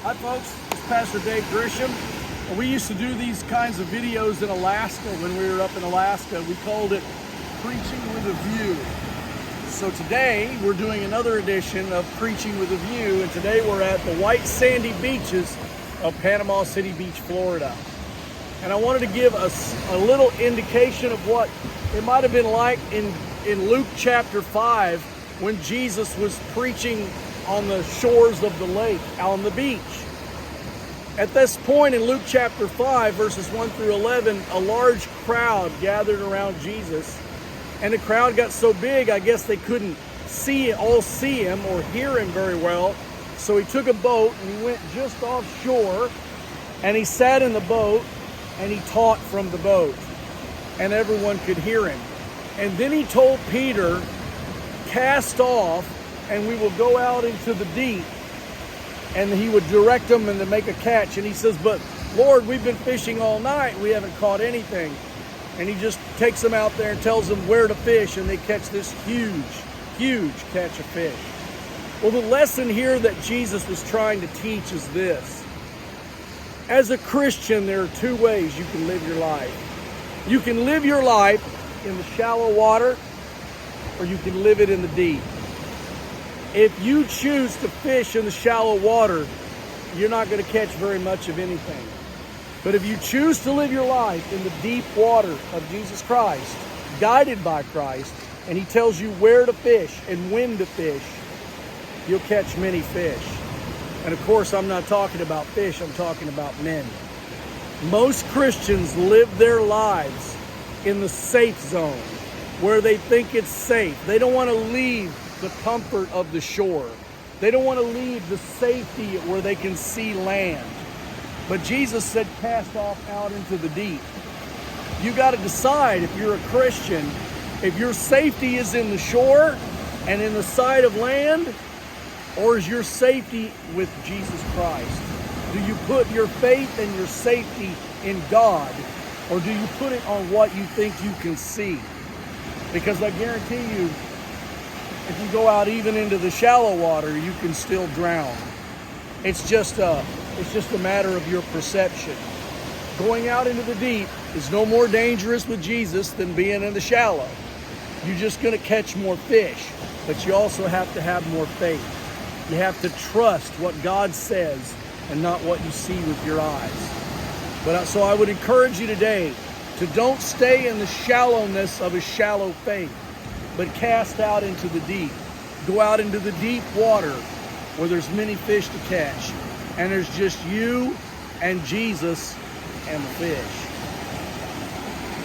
Hi folks, it's Pastor Dave Grisham. We used to do these kinds of videos in Alaska when we were up in Alaska. We called it Preaching with a View. So today we're doing another edition of Preaching with a View, and today we're at the white sandy beaches of Panama City Beach, Florida. And I wanted to give us a little indication of what it might have been like in Luke chapter 5 when Jesus was preaching on the shores of the lake, on the beach. At this point in Luke chapter 5, verses 1 through 11, a large crowd gathered around Jesus. And the crowd got so big, I guess they couldn't all see him or hear him very well. So he took a boat and he went just offshore, and he sat in the boat and he taught from the boat, and everyone could hear him. And then he told Peter, "Cast off, and we will go out into the deep." And he would direct them and to make a catch. And he says, "But Lord, we've been fishing all night. We haven't caught anything." And he just takes them out there and tells them where to fish, and they catch this huge catch of fish. Well, the lesson here that Jesus was trying to teach is this. As a Christian, there are two ways you can live your life. You can live your life in the shallow water, or you can live it in the deep. If you choose to fish in the shallow water, you're not going to catch very much of anything. But if you choose to live your life in the deep water of Jesus Christ, guided by Christ, and he tells you where to fish and when to fish, you'll catch many fish. And of course, I'm not talking about fish, I'm talking about men. Most Christians live their lives in the safe zone, where they think it's safe. They don't want to leave the comfort of the shore. They don't want to leave the safety where they can see land. But Jesus said, cast off out into the deep. You got to decide, if you're a Christian, if your safety is in the shore and in the sight of land, or is your safety with Jesus Christ? Do you put your faith and your safety in God, or do you put it on what you think you can see? Because I guarantee you, if you go out even into the shallow water, you can still drown. It's just a matter of your perception. Going out into the deep is no more dangerous with Jesus than being in the shallow. You're just going to catch more fish, but you also have to have more faith. You have to trust what God says and not what you see with your eyes. So I would encourage you today to don't stay in the shallowness of a shallow faith, but cast out into the deep. Go out into the deep water where there's many fish to catch, and there's just you and Jesus and the fish.